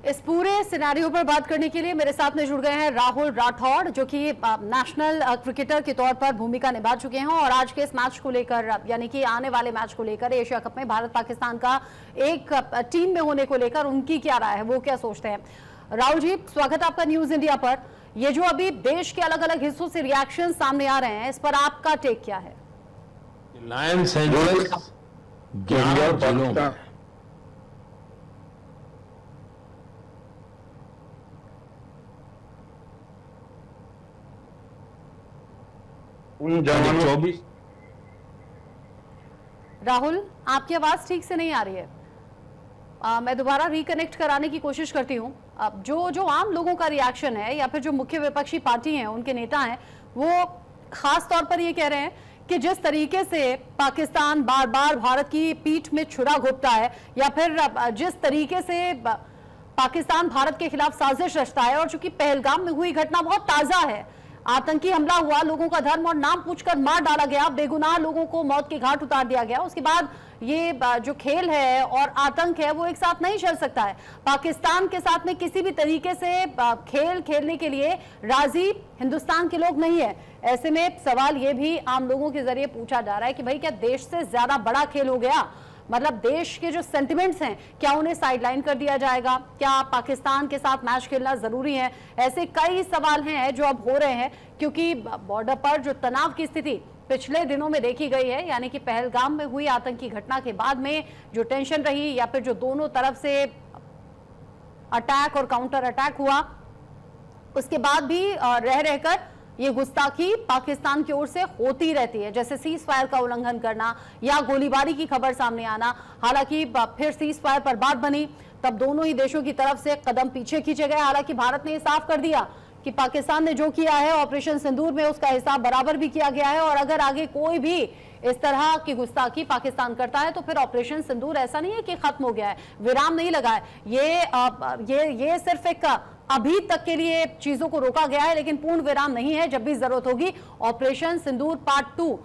इस पूरे सिनेरियो पर बात करने के लिए मेरे साथ में जुड़ गए हैं राहुल राठौड़, जो कि नेशनल क्रिकेटर के तौर पर भूमिका निभा चुके हैं और आज के इस मैच को लेकर, यानी कि आने वाले मैच को लेकर, एशिया कप में भारत पाकिस्तान का एक टीम में होने को लेकर उनकी क्या राय है, वो क्या सोचते हैं। राहुल जी, स्वागत आपका न्यूज इंडिया पर। ये जो अभी देश के अलग अलग हिस्सों से रिएक्शन सामने आ रहे हैं, इस पर आपका टेक क्या है? लायंस एंजल्स 11 जिलों में उन जवानों 24। राहुल, आपकी आवाज ठीक से नहीं आ रही है। मैं दोबारा रिकनेक्ट कराने की कोशिश करती हूँ। अब जो आम लोगों का रिएक्शन है या फिर जो मुख्य विपक्षी पार्टी हैं, उनके नेता हैं, वो खास तौर पर ये कह रहे हैं कि जिस तरीके से पाकिस्तान बार बार भारत की पीठ में छुरा घोंपता है, या फिर जिस तरीके से पाकिस्तान भारत के खिलाफ साजिश रचता है, और चूंकि पहलगाम में हुई घटना बहुत ताजा है, आतंकी हमला हुआ, लोगों का धर्म और नाम पूछकर मार डाला गया, बेगुनाह लोगों को मौत के घाट उतार दिया गया, उसके बाद ये जो खेल है और आतंक है वो एक साथ नहीं चल सकता है। पाकिस्तान के साथ में किसी भी तरीके से खेल खेलने के लिए राजी हिंदुस्तान के लोग नहीं है। ऐसे में सवाल ये भी आम लोगों के जरिए पूछा जा रहा है कि भाई, क्या देश से ज्यादा बड़ा खेल हो गया? मतलब देश के जो सेंटिमेंट्स हैं, क्या उन्हें साइडलाइन कर दिया जाएगा? क्या पाकिस्तान के साथ मैच खेलना जरूरी है? ऐसे कई सवाल हैं जो अब हो रहे हैं, क्योंकि बॉर्डर पर जो तनाव की स्थिति पिछले दिनों में देखी गई है, यानी कि पहलगाम में हुई आतंकी घटना के बाद में जो टेंशन रही, या फिर जो दोनों तरफ से अटैक और काउंटर अटैक हुआ, उसके बाद भी रह रहकर ये गुस्ताखी पाकिस्तान की ओर से होती रहती है, जैसे सीज फायर का उल्लंघन करना या गोलीबारी की खबर सामने आना। हालांकि फिर सीज फायर पर बात बनी, तब दोनों ही देशों की तरफ से कदम पीछे खींचे गए। हालांकि भारत ने साफ कर दिया कि पाकिस्तान ने जो किया है ऑपरेशन सिंदूर में, उसका हिसाब बराबर भी किया गया है, और अगर आगे कोई भी इस तरह की गुस्ताखी पाकिस्तान करता है तो फिर ऑपरेशन सिंदूर ऐसा नहीं है कि खत्म हो गया है, विराम नहीं लगा है। ये सिर्फ एक अभी तक के लिए चीजों को रोका गया है, लेकिन पूर्ण विराम नहीं है। जब भी जरूरत होगी ऑपरेशन सिंदूर पार्ट 2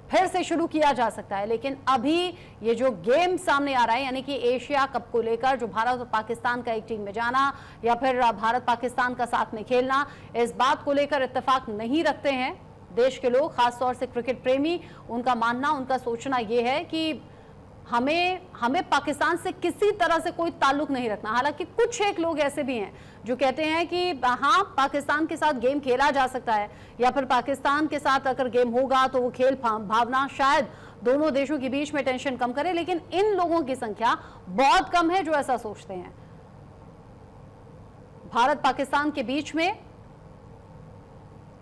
फिर से शुरू किया जा सकता है। लेकिन अभी ये जो गेम सामने आ रहा है, यानी कि एशिया कप को लेकर जो भारत और पाकिस्तान का एक टीम में जाना या फिर भारत पाकिस्तान का साथ में खेलना, इस बात को लेकर इत्तेफाक नहीं रखते हैं देश के लोग, खासतौर से क्रिकेट प्रेमी। उनका मानना, उनका सोचना यह है कि हमें पाकिस्तान से किसी तरह से कोई ताल्लुक नहीं रखना। हालांकि कुछ एक लोग ऐसे भी हैं जो कहते हैं कि हाँ, पाकिस्तान के साथ गेम खेला जा सकता है, या फिर पाकिस्तान के साथ अगर गेम होगा तो वो खेल भावना शायद दोनों देशों के बीच में टेंशन कम करे। लेकिन इन लोगों की संख्या बहुत कम है जो ऐसा सोचते हैं। भारत पाकिस्तान के बीच में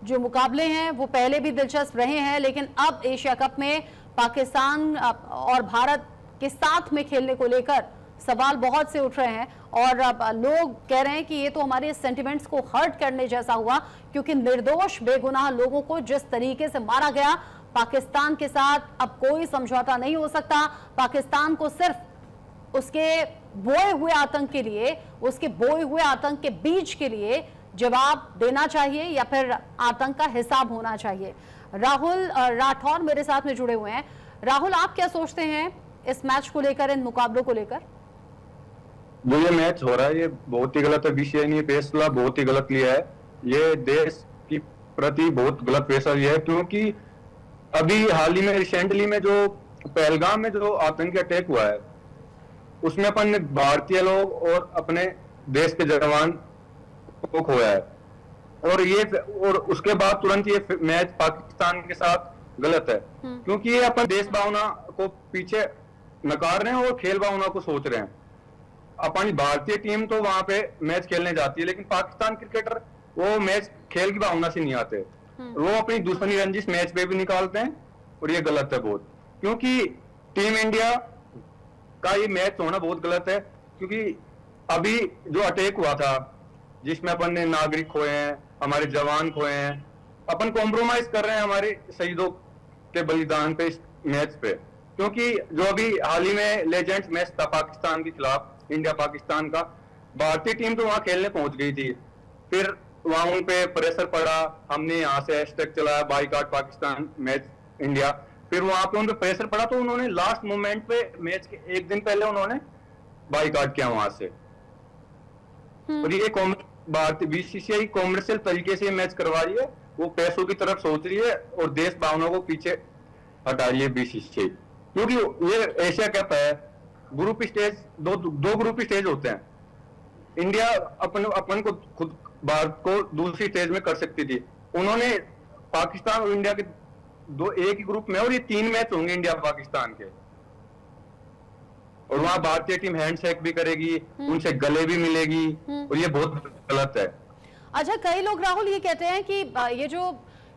जो मुकाबले हैं वो पहले भी दिलचस्प रहे हैं, लेकिन अब एशिया कप में पाकिस्तान और भारत के साथ में खेलने को लेकर सवाल बहुत से उठ रहे हैं, और अब लोग कह रहे हैं कि ये तो हमारे सेंटिमेंट्स को हर्ट करने जैसा हुआ, क्योंकि निर्दोष बेगुनाह लोगों को जिस तरीके से मारा गया, पाकिस्तान के साथ अब कोई समझौता नहीं हो सकता। पाकिस्तान को सिर्फ उसके बोए हुए आतंक के लिए, उसके बोए हुए आतंक के बीज के लिए जवाब देना चाहिए, या फिर आतंक का हिसाब होना चाहिए। राहुल राठौर मेरे साथ में जुड़े हुए हैं। राहुल, आप क्या सोचते हैं इस मैच को लेकर, इन मुकाबलों को लेकर? जो ये मैच हो रहा है ये बहुत ही गलत है। बीसीसीआई ने फैसला बहुत ही गलत लिया है। ये देश की प्रति बहुत गलत फैसला लिया है, क्योंकि अभी हाल ही में रिसेंटली में जो पहलगाम में जो आतंकी अटैक हुआ है, उसमें अपन भारतीय लोग और अपने देश के जवान को खोया है, और उसके बाद तुरंत ये मैच पाकिस्तान के साथ गलत है, क्योंकि ये अपन देश भावना को पीछे नकार रहे हैं और खेल भावना को सोच रहे हैं। अपनी भारतीय टीम तो वहां पे मैच खेलने जाती है, लेकिन पाकिस्तान क्रिकेटर वो मैच खेल की भावना से नहीं आते, वो अपनी दुश्मनी रंजिश मैच पे भी निकालते हैं, और ये गलत है बहुत। क्योंकि टीम इंडिया का ये मैच होना बहुत गलत है, क्योंकि अभी जो अटैक हुआ था जिसमें अपन ने नागरिक खोए हैं, हमारे जवान खोए हैं, अपन कॉम्प्रोमाइज कर रहे हैं हमारे शहीदों के बलिदान पे इस मैच पे। क्योंकि जो अभी हाल ही में लेजेंड्स मैच था पाकिस्तान के खिलाफ, इंडिया पाकिस्तान का, भारतीय टीम तो वहां खेलने पहुंच गई थी, फिर वहां उन पे प्रेशर पड़ा, हमने यहाँ से हैशटैग चलाया बाईकाट पाकिस्तान मैच इंडिया, फिर वहां पे उन पे प्रेशर पड़ा तो उन्होंने लास्ट मोमेंट पे मैच के एक दिन पहले उन्होंने बाईकाट किया वहां से। और ये भारतीय बीसीसीआई कॉमर्शियल तरीके से मैच करवा रही है, वो पैसों की तरफ सोच रही है और देश भावना को पीछे हटा रही है बीसीसीआई। क्योंकि ये एशिया कप है, ग्रुप स्टेज दो ग्रुप स्टेज होते हैं। इंडिया अपन को खुद भारत को दूसरी स्टेज में कर सकती थी, उन्होंने पाकिस्तान और इंडिया के दो एक ही ग्रुप में, और ये 3 मैच होंगे इंडिया पाकिस्तान के, और वहां भारतीय टीम हैंडशेक भी करेगी, उनसे गले भी मिलेगी, और ये बहुत गलत है। अच्छा, कई लोग राहुल ये कहते हैं कि ये जो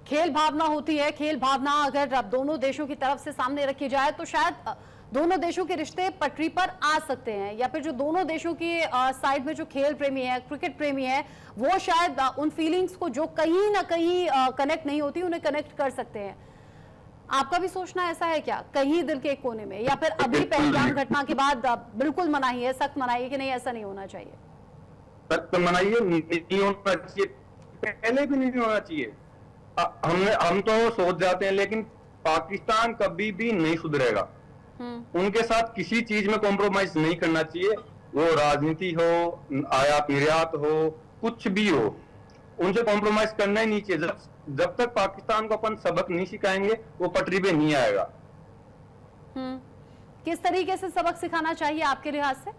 खेल भावना होती है, खेल भावना अगर दोनों देशों की तरफ से सामने रखी जाए तो शायद दोनों देशों के रिश्ते पटरी पर आ सकते हैं, या फिर जो दोनों देशों की साइड में जो खेल प्रेमी है, क्रिकेट प्रेमी है, वो शायद उन फीलिंग्स को जो कहीं ना कहीं कनेक्ट नहीं होती, उन्हें कनेक्ट कर सकते हैं। आपका भी सोचना ऐसा है क्या, कहीं दिल के एक कोने में, या फिर अभी पहलगाम घटना के बाद बिल्कुल मनाही है, सख्त मनाही है कि नहीं ऐसा नहीं होना चाहिए? सख्त मनाही है, नहीं होना चाहिए, पहले भी नहीं होना चाहिए। हम तो सोच जाते हैं, लेकिन पाकिस्तान कभी भी नहीं सुधरेगा। उनके साथ किसी चीज में कॉम्प्रोमाइज नहीं करना चाहिए, वो राजनीति हो, आयात निर्यात हो, कुछ भी हो, उनसे कॉम्प्रोमाइज करना ही नहीं चाहिए। जब तक पाकिस्तान को अपन सबक नहीं सिखाएंगे, वो पटरी पे नहीं आएगा। किस तरीके से सबक सिखाना चाहिए आपके लिहाज से?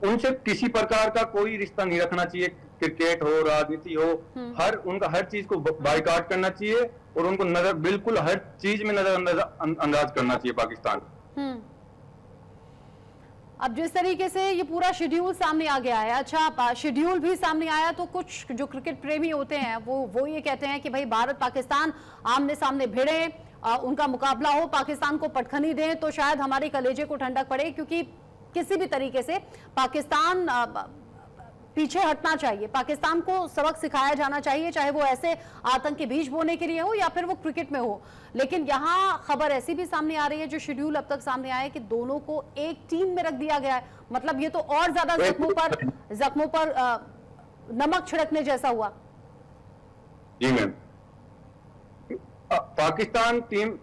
उनसे किसी प्रकार का कोई रिश्ता नहीं रखना चाहिए, क्रिकेट हो, राजनीति हो, उनका हर चीज को बाइकाट करना चाहिए, और उनको बिल्कुल हर चीज में नजरअंदाज करना चाहिए पाकिस्तान। अब जिस तरीके से ये पूरा शेड्यूल सामने आ गया है, अच्छा शेड्यूल भी सामने आया, तो कुछ जो क्रिकेट प्रेमी होते हैं वो ये कहते हैं कि भाई भारत पाकिस्तान आमने सामने भिड़े, उनका मुकाबला हो, पाकिस्तान को पटखनी दें तो शायद हमारे कलेजे को ठंडक पड़े, क्योंकि किसी भी तरीके से पाकिस्तान पीछे हटना चाहिए, पाकिस्तान को सबक सिखाया जाना चाहिए, चाहे वो ऐसे आतंक के बीज बोने के लिए हो या फिर वो क्रिकेट में हो। लेकिन यहाँ खबर ऐसी भी सामने आ रही है, जो शेड्यूल अब तक सामने आया है, कि दोनों को एक टीम में रख दिया गया है। मतलब ये तो और ज्यादा जख्मों पर नमक छिड़कने जैसा हुआ। जी मैम, पाकिस्तान टीम,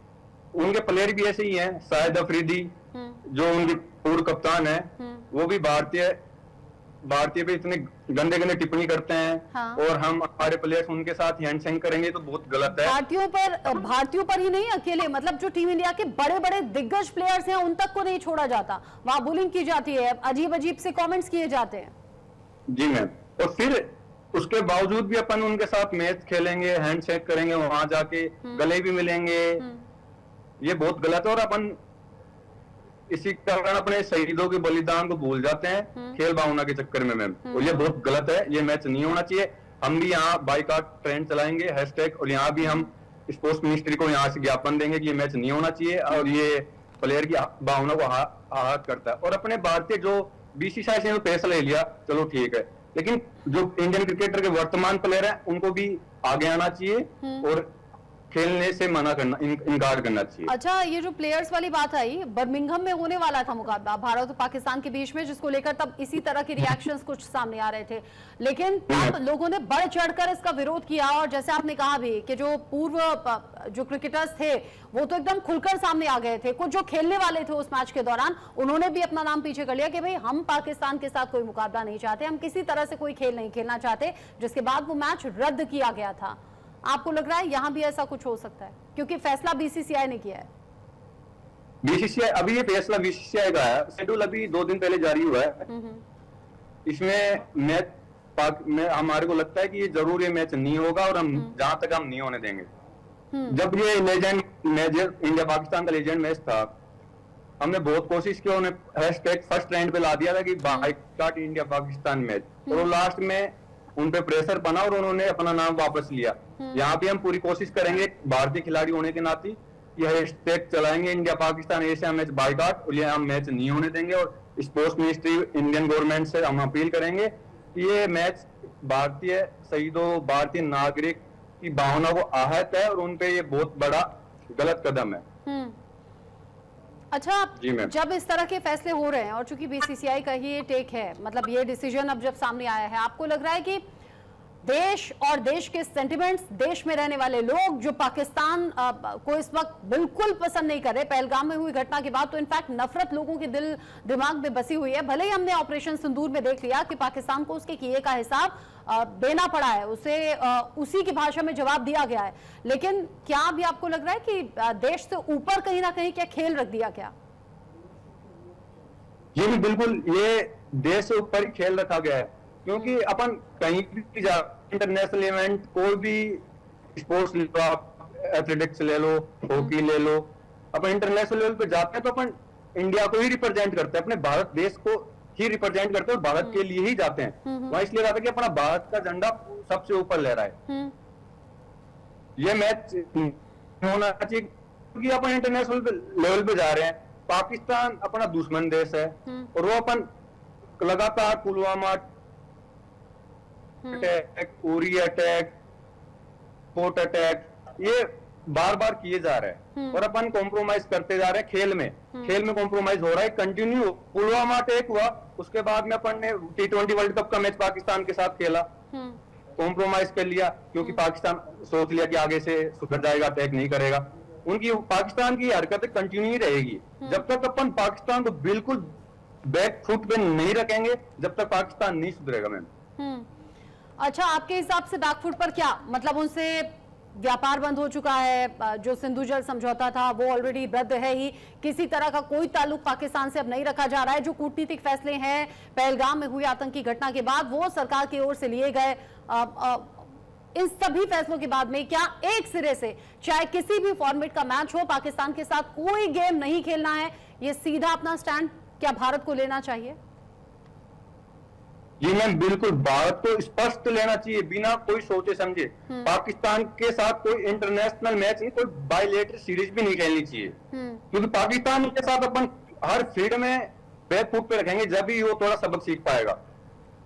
उनके प्लेयर भी ऐसे ही हैं। शाहिद अफरीदी जो उनके पूर्व कप्तान है, वो भी भारतीय पे इतने गंदे टिप्पणी करते हैं। हाँ। और हम हमारे प्लेयर्स उनके साथ हैंडशेक करेंगे तो बहुत गलत है। भारतीयों पर ही नहीं, अकेले मतलब जो टीम इंडिया के बड़े बड़े दिग्गज प्लेयर्स हैं उन तक को नहीं छोड़ा जाता, वहां बुलिंग की जाती है, अजीब अजीब से कमेंट्स किए जाते हैं। जी मैम, और फिर उसके बावजूद भी अपन उनके साथ मैच खेलेंगे, हैंडशेक करेंगे, वहां जाके गले भी मिलेंगे, ये बहुत गलत है। और अपन इसी कारण अपने शहीदों के बलिदान को भूल जाते हैं खेल भावना के चक्कर में मैम, और ये बहुत गलत है। ये मैच नहीं होना चाहिए। हम भी यहाँ बाइकाट ट्रेंड चलाएंगे, हैशटैग, और यहाँ भी हम स्पोर्ट्स मिनिस्ट्री को यहाँ से ज्ञापन देंगे कि ये मैच नहीं होना चाहिए, और ये प्लेयर की भावना को आहत करता है। और अपने भारतीय जो बीसीसीआई से फैसला ले लिया, चलो ठीक है, लेकिन जो इंडियन क्रिकेटर के वर्तमान प्लेयर हैं उनको भी आगे आना चाहिए और खेलने से मना करना, इनकार करना चाहिए। अच्छा, ये जो प्लेयर्स वाली बात आई, बर्मिंघम में होने वाला था मुकाबला भारत और पाकिस्तान के बीच में, जिसको लेकर तब इसी तरह के रिएक्शंस कुछ सामने आ रहे थे, लेकिन तब लोगों ने बढ़ चढ़कर इसका विरोध किया। और जैसे आपने कहा भी कि जो पूर्व जो क्रिकेटर्स थे वो तो एकदम खुलकर सामने आ गए थे। कुछ जो खेलने वाले थे उस मैच के दौरान, उन्होंने भी अपना नाम पीछे कर लिया कि भाई हम पाकिस्तान के साथ कोई मुकाबला नहीं चाहते, हम किसी तरह से कोई खेल नहीं खेलना चाहते, जिसके बाद वो मैच रद्द किया गया था। आपको लग रहा है यहां भी ऐसा कुछ हो सकता है, क्योंकि फैसला बीसीसीआई ने किया है? बीसीसीआई, अभी ये फैसला बीसीसीआई का है, शेड्यूल अभी 2 दिन पहले जारी हुआ है। इसमें मैच में हमारे को लगता है कि ये जरूर ये मैच नहीं होगा, और हम जहां तक हम नहीं होने देंगे। जब ये लेजेंड मैच, इंडिया पाकिस्तान का लेजेंड मैच था, हमने बहुत कोशिश की, उन्हें हैशटैग फर्स्ट ट्रेंड पे ला दिया था कि बाइकाट इंडिया पाकिस्तान मैच, और लास्ट में उन पे प्रेशर बना और उन्होंने अपना नाम वापस लिया। यहाँ पे हम पूरी कोशिश करेंगे भारतीय खिलाड़ी होने के नाते, यह हैशटैग चलाएंगे India Pakistan Asia match boycott, और ये हम मैच नहीं होने देंगे। और स्पोर्ट्स मिनिस्ट्री, इंडियन गवर्नमेंट से हम अपील करेंगे कि ये मैच भारतीय शहीदों, भारतीय नागरिक की भावना को आहत है, और उनपे ये बहुत बड़ा गलत कदम है। अच्छा, जब इस तरह के फैसले हो रहे हैं, और चूंकि बीसीसीआई का ही ये टेक है, मतलब ये डिसीजन अब जब सामने आया है, आपको लग रहा है कि देश और देश के सेंटिमेंट्स, देश में रहने वाले लोग जो पाकिस्तान को इस वक्त बिल्कुल पसंद नहीं कर रहे। पहलगाम में हुई घटना के बाद तो इनफैक्ट नफरत लोगों के दिल दिमाग में बसी हुई है। भले ही हमने ऑपरेशन सिंदूर में देख लिया कि पाकिस्तान को उसके किए का हिसाब देना पड़ा है, उसे उसी की भाषा में जवाब दिया गया है, लेकिन क्या अभी आपको लग रहा है कि देश से ऊपर कहीं ना कहीं क्या खेल रख दिया क्या? ये भी बिल्कुल, ये देश से ऊपर ही खेल रखा गया है, क्योंकि अपन कहीं भी जा, इंटरनेशनल इवेंट, कोई भी स्पोर्ट्स ले लो, आप एथलेटिक्स ले लो, हॉकी ले लो, अपन इंटरनेशनल लेवल पे जाते हैं तो अपन इंडिया को ही रिप्रेजेंट करते हैं, अपने भारत देश को ही रिप्रेजेंट करते हैं और भारत के लिए ही जाते हैं। वहां इसलिए जाते हैं कि अपना भारत का झंडा सबसे ऊपर लहरा है। ये मैच होना चाहिए क्योंकि अपन इंटरनेशनल लेवल पे जा रहे हैं। पाकिस्तान अपना दुश्मन देश है और वो अपन लगातार Pulwama attack, Uri attack, port attack, ये बार बार किए जा रहे हैं और अपन कॉम्प्रोमाइज करते जा रहे हैं। खेल में कॉम्प्रोमाइज हो रहा है कंटिन्यू। पुलवामा अटैक हुआ, उसके बाद में अपन ने T20 वर्ल्ड कप का मैच पाकिस्तान के साथ खेला, कॉम्प्रोमाइज कर लिया क्योंकि पाकिस्तान सोच लिया कि आगे से सुधर जाएगा, अटैक नहीं करेगा। उनकी पाकिस्तान की हरकतें कंटिन्यू ही रहेगी जब तक अपन पाकिस्तान को बिल्कुल बैक फुट पे नहीं रखेंगे, जब तक पाकिस्तान नहीं सुधरेगा। मैम अच्छा, आपके हिसाब से बैकफुट पर क्या मतलब? उनसे व्यापार बंद हो चुका है, जो सिंधु जल समझौता था वो ऑलरेडी रद्द है ही, किसी तरह का कोई ताल्लुक पाकिस्तान से अब नहीं रखा जा रहा है। जो कूटनीतिक फैसले हैं पहलगाम में हुई आतंकी घटना के बाद वो सरकार की ओर से लिए गए, इन सभी फैसलों के बाद में क्या एक सिरे से चाहे किसी भी फॉर्मेट का मैच हो, पाकिस्तान के साथ कोई गेम नहीं खेलना है, ये सीधा अपना स्टैंड क्या भारत को लेना चाहिए? जी मैम, बिल्कुल भारत को स्पष्ट लेना चाहिए बिना कोई सोचे समझे। पाकिस्तान के साथ कोई इंटरनेशनल मैच नहीं, कोई बायलैटरल सीरीज भी नहीं खेलनी चाहिए, क्योंकि पाकिस्तान के साथ अपन हर फील्ड में बैक फुट पे रखेंगे जब ही वो थोड़ा सबक सीख पाएगा।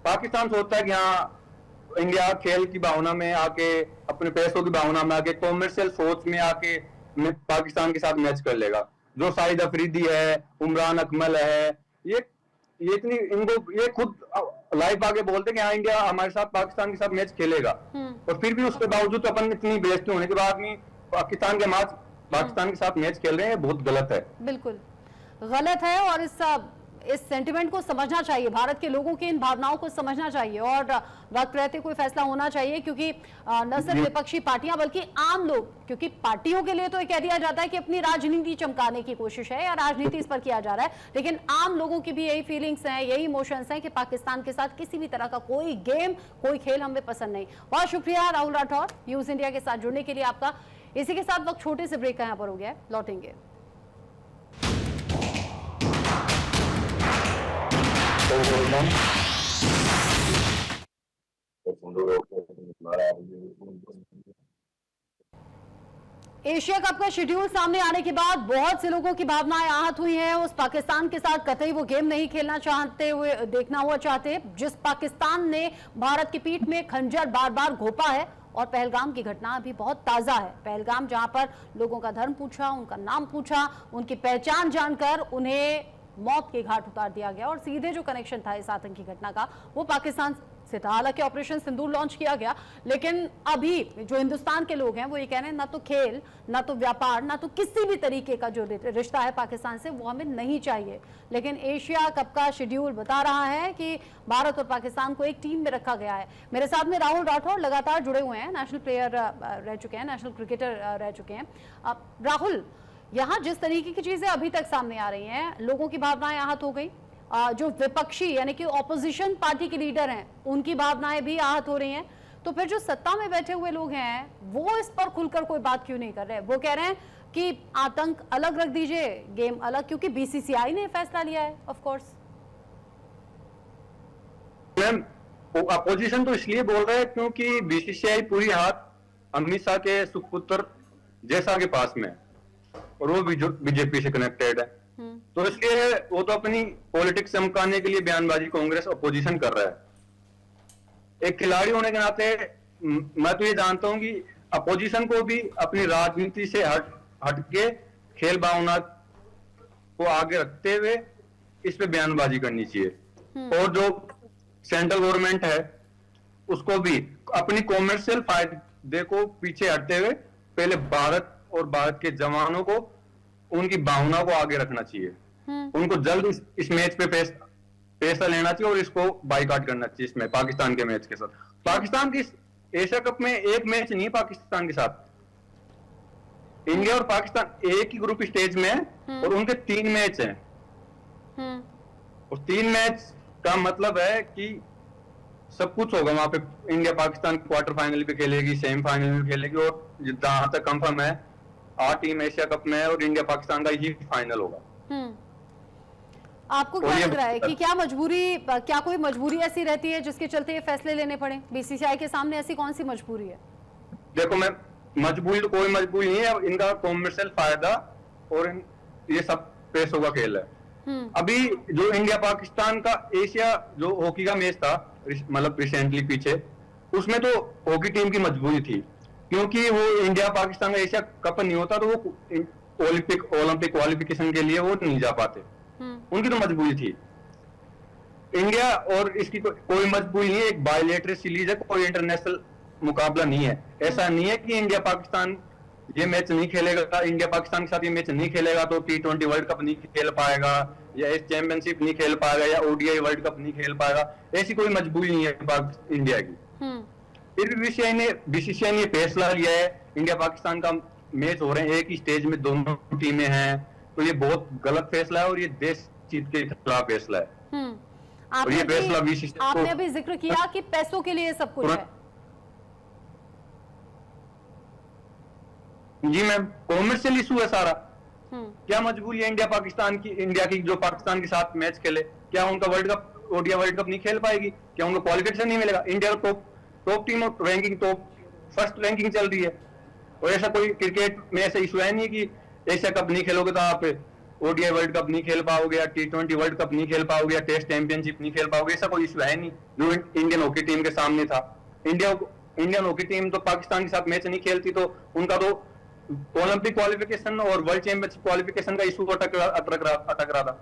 पाकिस्तान सोचता है कि हाँ इंडिया खेल की भावना में आके, अपने पैसों की भावना में आके, कॉमर्शियल सोच में आके पाकिस्तान के साथ मैच कर लेगा। जो शाहिद अफरीदी है, उमरान अकमल है, ये इतनी इनको ये खुद लाइव आगे बोलते हैं कि हाँ इंडिया हमारे साथ पाकिस्तान के साथ मैच खेलेगा, और फिर भी उसके बावजूद अपन इतनी बेइज्जती होने के बाद भी पाकिस्तान के साथ मैच खेल रहे हैं, बहुत गलत है। बिल्कुल गलत है और इस सेंटिमेंट को समझना चाहिए, भारत के लोगों की इन भावनाओं को समझना चाहिए और वक्त रहते कोई फैसला होना चाहिए, क्योंकि न सिर्फ विपक्षी पार्टियां बल्कि आम लोग, क्योंकि पार्टियों के लिए तो ये कह दिया जाता है कि अपनी राजनीति चमकाने की कोशिश है या राजनीति इस पर किया जा रहा है, लेकिन आम लोगों की भी यही फीलिंग्स हैं, यही इमोशंस हैं कि पाकिस्तान के साथ किसी भी तरह का कोई गेम, कोई खेल हमें पसंद नहीं। बहुत शुक्रिया राहुल राठौर न्यूज इंडिया के साथ जुड़ने के लिए आपका। इसी के साथ वक्त छोटे से ब्रेक का यहाँ पर हो गया, लौटेंगे। एशिया कप का शेड्यूल सामने आने के बाद बहुत से लोगों की भावनाएं आहत हुई हैं। उस पाकिस्तान के साथ कतई वो गेम नहीं खेलना चाहते हुए देखना हुआ चाहते, जिस पाकिस्तान ने भारत की पीठ में खंजर बार बार घोंपा है। और पहलगाम की घटना अभी बहुत ताजा है। पहलगाम जहां पर लोगों का धर्म पूछा, उनका नाम पूछा, उनकी पहचान जानकर उन्हें मौत के घाट उतार दिया गया और सीधे जो कनेक्शन था इस आतंकी घटना का वो पाकिस्तान से था। हालांकि ऑपरेशन सिंदूर लॉन्च किया गया, लेकिन अभी जो हिंदुस्तान के लोग हैं वो ये कह रहे हैं ना तो खेल, ना तो व्यापार, ना तो किसी भी तरीके का जो रिश्ता है पाकिस्तान से वो हमें नहीं चाहिए। लेकिन एशिया कप का शेड्यूल बता रहा है कि भारत और पाकिस्तान को एक टीम में रखा गया है। मेरे साथ में राहुल राठौर लगातार जुड़े हुए हैं, नेशनल प्लेयर रह चुके हैं, नेशनल क्रिकेटर रह चुके हैं। राहुल, यहाँ जिस तरीके की चीजें अभी तक सामने आ रही हैं, लोगों की भावनाएं आहत हो गई, जो विपक्षी यानी कि ऑपोजिशन पार्टी के लीडर हैं उनकी भावनाएं भी आहत हो रही हैं, तो फिर जो सत्ता में बैठे हुए लोग हैं वो इस पर खुलकर कोई बात क्यों नहीं कर रहे? वो कह रहे हैं कि आतंक अलग रख दीजिए, गेम अलग, क्योंकि बीसीसीआई ने फैसला लिया है। ऑफ कोर्स मैम, अपोजिशन तो इसलिए बोल रहा है क्योंकि बीसीसीआई पूरी हाथ अमित शाह के सुपुत्र जैसा के पास में, और वो बीजेपी से कनेक्टेड है, तो इसलिए वो तो अपनी पॉलिटिक्स चमकाने के लिए बयानबाजी कांग्रेस अपोजिशन कर रहा है। एक खिलाड़ी होने के नाते मैं तो ये जानता हूं कि अपोजिशन को भी अपनी राजनीति से हट के खेल भावना को आगे रखते हुए इस पे बयानबाजी करनी चाहिए। और जो सेंट्रल गवर्नमेंट है उसको भी अपनी कॉमर्शियल फायदे को पीछे हटते हुए पहले भारत और भारत के जवानों को उनकी भावना को आगे रखना चाहिए। उनको जल्द इस मैच पे पैसा लेना चाहिए और इसको बाइकआउट करना चाहिए इसमें पाकिस्तान के मैच के साथ। पाकिस्तान की एशिया कप में एक मैच नहीं है पाकिस्तान के साथ, इंडिया और पाकिस्तान एक ही ग्रुप स्टेज में है और उनके 3 मैच हैं और 3 मैच का मतलब है कि सब कुछ होगा वहां पे। इंडिया पाकिस्तान क्वार्टर फाइनल भी खेलेगी, सेमीफाइनल भी खेलेगी और जहां तक कंफर्म है 8 टीम एशिया कप में है और इंडिया पाकिस्तान का ही फाइनल होगा। आपको क्या लग रहा है कि क्या कोई मजबूरी ऐसी रहती है जिसके चलते ये फैसले लेने पड़े? बीसीसीआई के सामने ऐसी कौन सी मजबूरी है? देखो, मैं मजबूरी तो कोई मजबूरी नहीं है, इनका कॉमर्शियल फायदा और ये सब पैसों का खेल है। अभी जो इंडिया पाकिस्तान का एशिया जो हॉकी का मैच था मतलब रिसेंटली पीछे, उसमें तो हॉकी टीम की मजबूरी थी क्योंकि वो इंडिया पाकिस्तान का एशिया कप नहीं होता तो वो ओलंपिक क्वालिफिकेशन के लिए वो नहीं जा पाते, उनकी तो मजबूरी थी। इंडिया और इसकी कोई मजबूरी नहीं है, एक बायलैटरल सीरीज है, कोई इंटरनेशनल मुकाबला नहीं है। ऐसा नहीं है कि इंडिया पाकिस्तान ये मैच नहीं खेलेगा, इंडिया पाकिस्तान के साथ ये मैच नहीं खेलेगा तो T20 वर्ल्ड कप नहीं खेल पाएगा या एस चैंपियनशिप नहीं खेल पाएगा या ODI वर्ल्ड कप नहीं खेल पाएगा, ऐसी कोई मजबूरी नहीं है इंडिया की। फिर भी बीसीसीआई ने फैसला लिया है, इंडिया पाकिस्तान का मैच हो रहे हैं एक ही स्टेज में, दोनों टीमें हैं, तो ये बहुत गलत फैसला है और ये देश जीत के खिलाफ फैसला है। और ये फैसला बीसीसीआई आपने अभी जिक्र किया कि पैसों के लिए सब कुछ है। जी मैम, कॉमर्शियल इशू है सारा। क्या मजबूरी है इंडिया की जो पाकिस्तान के साथ मैच खेले? क्या उनका ODI वर्ल्ड कप नहीं खेल पाएगी? क्या उनको क्वालिफिकेशन नहीं मिलेगा? India top team ranking first ranking चल रही है और ऐसा कोई क्रिकेट में ऐसा इशू है नहीं कि एशिया कप नहीं खेलोगे तो आप ODI वर्ल्ड कप नहीं खेल पाओगे या T20 वर्ल्ड कप नहीं खेल पाओगे या टेस्ट चैंपियनशिप नहीं खेल पाओगे, ऐसा कोई इशू है नहीं जो इंडियन हॉकी टीम के सामने था। इंडियन हॉकी टीम तो पाकिस्तान के साथ मैच नहीं खेलती तो उनका तो ओलंपिक क्वालिफिकेशन और वर्ल्ड चैंपियनशिप क्वालिफिकेशन का इशू अटक रहा था।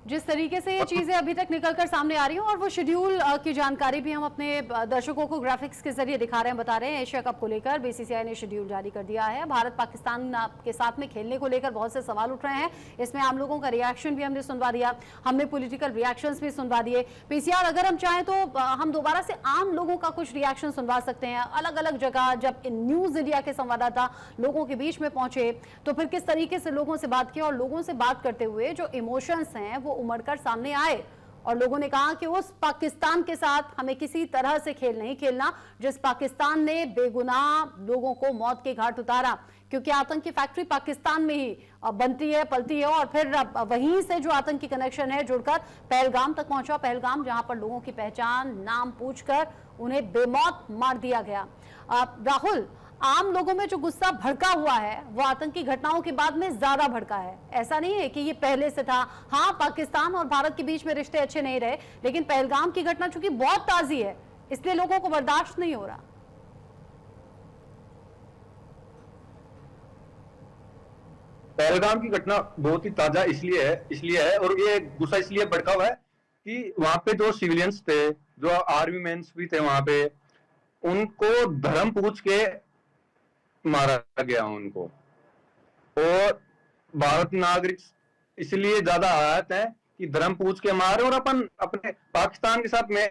जिस तरीके से ये चीजें अभी तक निकलकर सामने आ रही हैं और वो शेड्यूल की जानकारी भी हम अपने दर्शकों को ग्राफिक्स के जरिए दिखा रहे हैं, बता रहे हैं। एशिया कप को लेकर बीसीसीआई ने शेड्यूल जारी कर दिया है। भारत पाकिस्तान के साथ में खेलने को लेकर बहुत से सवाल उठ रहे हैं, इसमें आम लोगों का रिएक्शन भी हमने सुनवा दिया, हमने पॉलिटिकल रिएक्शंस भी सुनवा दिए। पीसीआर अगर हम चाहें तो हम दोबारा से आम लोगों का कुछ रिएक्शन सुनवा सकते हैं। अलग अलग जगह जब न्यूज इंडिया के संवाददाता लोगों के बीच में पहुंचे तो फिर किस तरीके से लोगों से बात की और लोगों से बात करते हुए जो इमोशंस हैं वो उमड़कर सामने आए और लोगों ने कहा कि उस पाकिस्तान के साथ हमें किसी तरह से खेल नहीं खेलना जिस पाकिस्तान ने बेगुनाह लोगों को मौत के घाट उतारा, क्योंकि आतंकी फैक्ट्री पाकिस्तान में ही बनती है, पलती है और फिर वहीं से जो आतंकी कनेक्शन है जुड़कर पहलगाम तक पहुंचा। पहलगाम जहां पर लोगों की पहचान नाम पूछकर उन्हें बेमौत मार दिया गया। राहुल, आम लोगों में जो गुस्सा भड़का हुआ है वो आतंकी घटनाओं के बाद में ज्यादा भड़का है। ऐसा नहीं है कि ये पहले से था। हाँ, पाकिस्तान और भारत के बीच में रिश्ते अच्छे नहीं रहे, लेकिन पहलगाम की घटना चूंकि बहुत ताजी है इसलिए लोगों को बर्दाश्त नहीं हो रहा। पहलगाम की घटना बहुत ही ताजा इसलिए है और ये गुस्सा इसलिए भड़का हुआ है कि वहां पे जो सिविलियंस थे, जो आर्मी मैन भी थे वहां पे, उनको धर्म पूछ के मारा गया उनको। और भारत नागरिक इसलिए ज्यादा आहत है कि धर्म पूछ के मारे और अपने पाकिस्तान के साथ में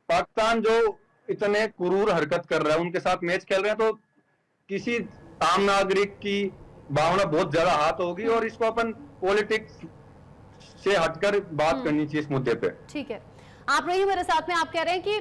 पाकिस्तान जो इतने क्रूर हरकत कर रहा है उनके साथ मैच खेल रहे हैं तो किसी आम नागरिक की भावना बहुत ज्यादा आहत होगी और इसको अपन पॉलिटिक्स से हटकर बात करनी चाहिए इस मुद्दे पे। ठीक है, आप रहिए मेरे साथ में। आप कह रहे हैं कि